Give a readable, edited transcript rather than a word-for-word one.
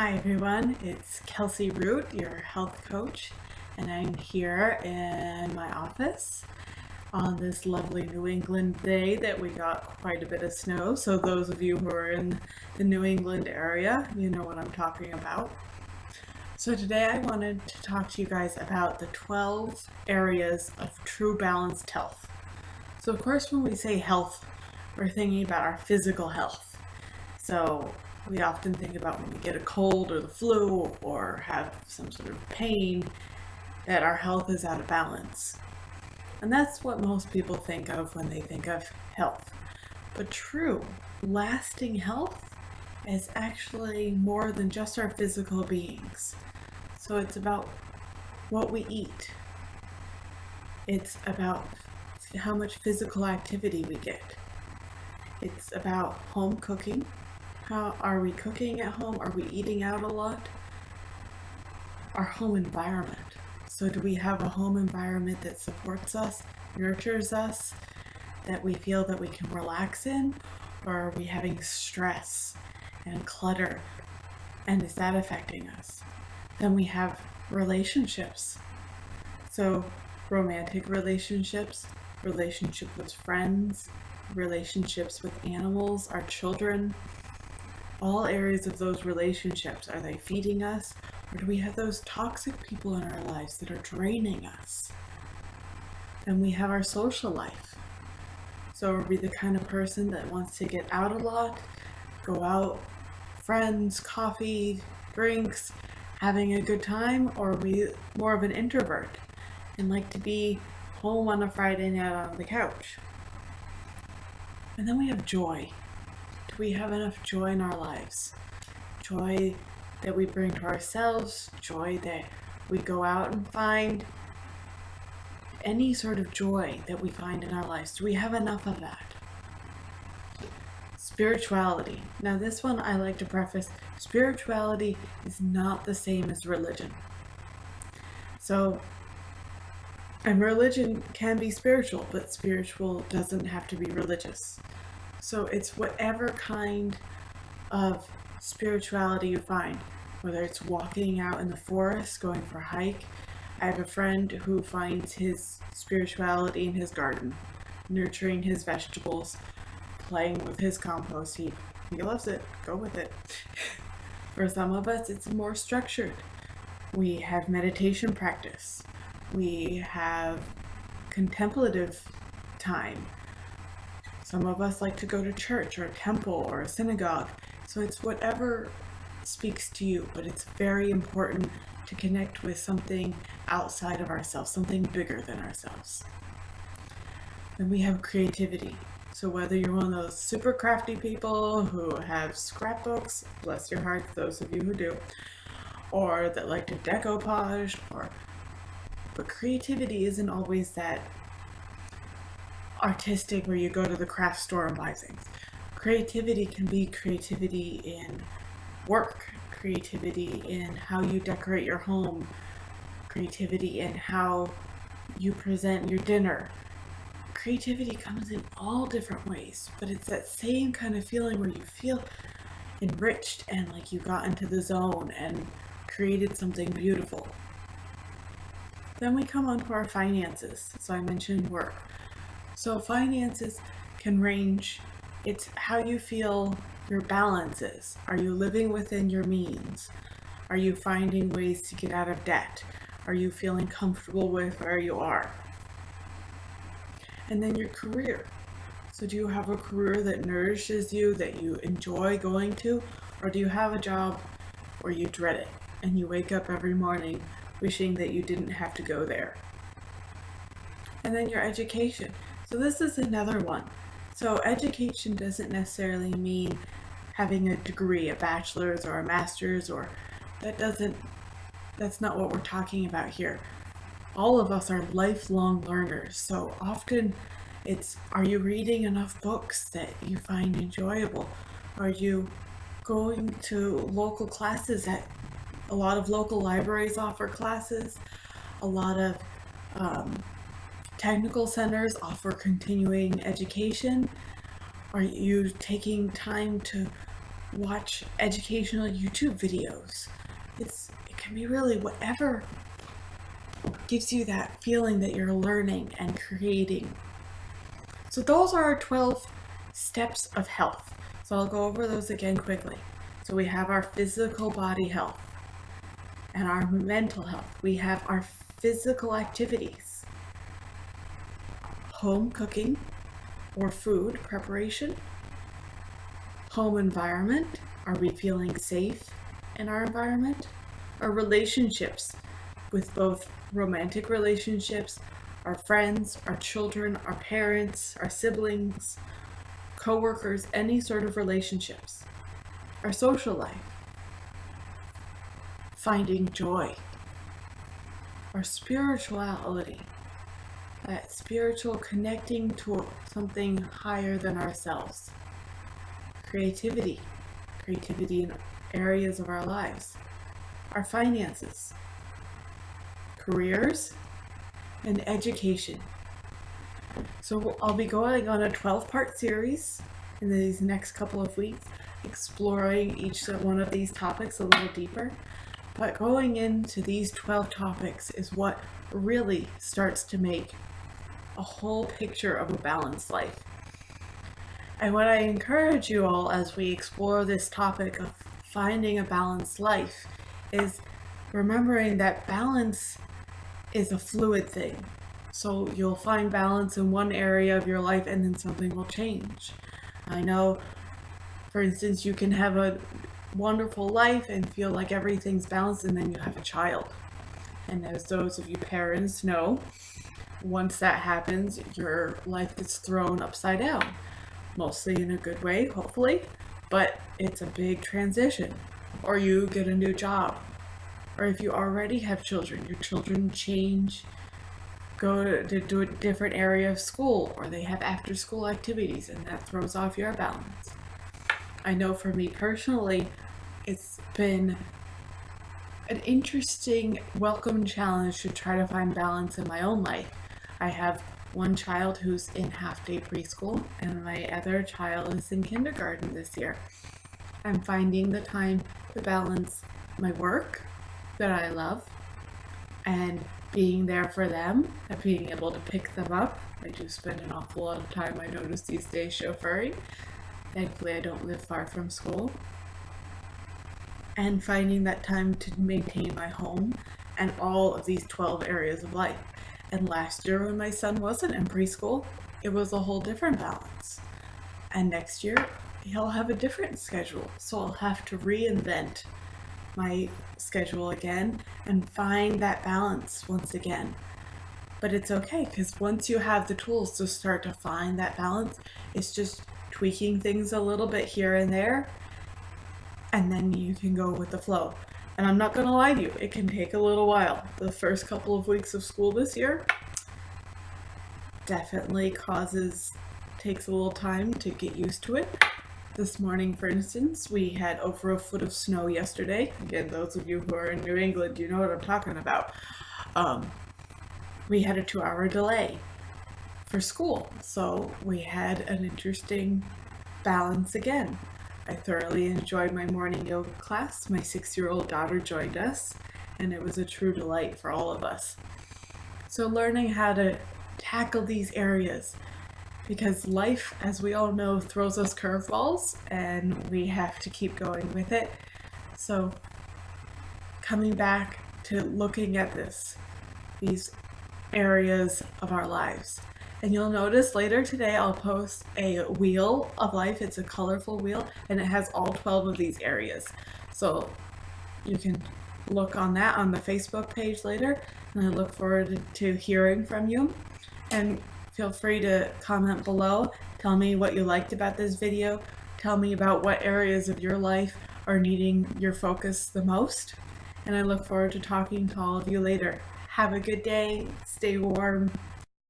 Hi everyone, it's Kelsey Root, your health coach, and I'm here in my office on this lovely New England day that we got quite a bit of snow. So those of you who are in the New England area, you know what I'm talking about. So today I wanted to talk to you guys about the 12 areas of true balanced health. So of course when we say health, we're thinking about our physical health. So we often think about when we get a cold or the flu or have some sort of pain that our health is out of balance. And that's what most people think of when they think of health. But true, lasting health is actually more than just our physical beings. So it's about what we eat. It's about how much physical activity we get. It's about home cooking. How are we cooking at home? Are we eating out a lot? Our home environment. So do we have a home environment that supports us, nurtures us, that we feel that we can relax in? Or are we having stress and clutter? And is that affecting us? Then we have relationships. So romantic relationships, relationship with friends, relationships with animals, our children, all areas of those relationships. Are they feeding us, or do we have those toxic people in our lives that are draining us? Then we have our social life. So are we the kind of person that wants to get out a lot, go out, friends, coffee, drinks, having a good time, or are we more of an introvert and like to be home on a Friday night on the couch? And then we have joy. Do we have enough joy in our lives? Joy that we bring to ourselves, joy that we go out and find, any sort of joy that we find in our lives. Do we have enough of that? Spirituality. Now this one I like to preface, spirituality is not the same as religion. And religion can be spiritual, but spiritual doesn't have to be religious. So it's whatever kind of spirituality you find, whether it's walking out in the forest, going for a hike. I have a friend who finds his spirituality in his garden, nurturing his vegetables, playing with his compost heap. He loves it. Go with it. For some of us, it's more structured. We have meditation practice. We have contemplative time. Some of us like to go to church or a temple or a synagogue. So it's whatever speaks to you, but it's very important to connect with something outside of ourselves, something bigger than ourselves. Then we have creativity. So whether you're one of those super crafty people who have scrapbooks, bless your hearts, those of you who do, or that like to decoupage, but creativity isn't always that artistic where you go to the craft store and buy things. Creativity can be creativity in work, creativity in how you decorate your home, creativity in how you present your dinner. Creativity comes in all different ways, but it's that same kind of feeling where you feel enriched and like you got into the zone and created something beautiful. Then we come on to our finances. So I mentioned work. So finances can range. It's how you feel your balance is. Are you living within your means? Are you finding ways to get out of debt? Are you feeling comfortable with where you are? And then your career. So do you have a career that nourishes you, that you enjoy going to? Or do you have a job where you dread it and you wake up every morning wishing that you didn't have to go there? And then your education. So this is another one. So education doesn't necessarily mean having a degree, a bachelor's or a master's, or that's not what we're talking about here. All of us are lifelong learners. So often it's, are you reading enough books that you find enjoyable? Are you going to local classes? That a lot of local libraries offer classes. A lot of technical centers offer continuing education. Are you taking time to watch educational YouTube videos. It can be really whatever gives you that feeling that you're learning and creating. So those are our 12 steps of health. So I'll go over those again quickly. So we have our physical body health and our mental health. We have our physical activities, home cooking or food preparation, home environment. Are we feeling safe in our environment? Our relationships with both romantic relationships, our friends, our children, our parents, our siblings, co-workers, any sort of relationships. Our social life, finding joy, our spirituality, that spiritual connecting to something higher than ourselves. Creativity in areas of our lives, our finances, careers, and education. So I'll be going on a 12-part series in these next couple of weeks, exploring each one of these topics a little deeper. But going into these 12 topics is what really starts to make a whole picture of a balanced life. And what I encourage you all as we explore this topic of finding a balanced life is remembering that balance is a fluid thing. So you'll find balance in one area of your life and then something will change. I know, for instance, you can have a wonderful life and feel like everything's balanced, and then you have a child. And as those of you parents know, once that happens, your life gets thrown upside down. Mostly in a good way, hopefully, but it's a big transition. Or you get a new job. Or if you already have children, your children change, go to do a different area of school, or they have after-school activities, and that throws off your balance. I know for me personally, it's been an interesting, welcome challenge to try to find balance in my own life. I have one child who's in half-day preschool, and my other child is in kindergarten this year. I'm finding the time to balance my work that I love and being there for them and being able to pick them up. I do spend an awful lot of time, I notice these days, chauffeuring. Thankfully, I don't live far from school. And finding that time to maintain my home and all of these 12 areas of life. And last year when my son wasn't in preschool, it was a whole different balance. And next year, he'll have a different schedule. So I'll have to reinvent my schedule again and find that balance once again. But it's okay, because once you have the tools to start to find that balance, it's just tweaking things a little bit here and there, and then you can go with the flow. And I'm not gonna lie to you, it can take a little while. The first couple of weeks of school this year definitely takes a little time to get used to it. This morning, for instance, we had over a foot of snow yesterday. Again, those of you who are in New England, you know what I'm talking about. We had a 2-hour delay for school, so we had an interesting balance again. I thoroughly enjoyed my morning yoga class. My 6-year-old daughter joined us, and it was a true delight for all of us. So learning how to tackle these areas, because life, as we all know, throws us curveballs, and we have to keep going with it. So coming back to looking at these areas of our lives. And you'll notice later today I'll post a wheel of life. It's a colorful wheel, and it has all 12 of these areas. So you can look on that on the Facebook page later, and I look forward to hearing from you. And feel free to comment below. Tell me what you liked about this video. Tell me about what areas of your life are needing your focus the most. And I look forward to talking to all of you later. Have a good day. Stay warm.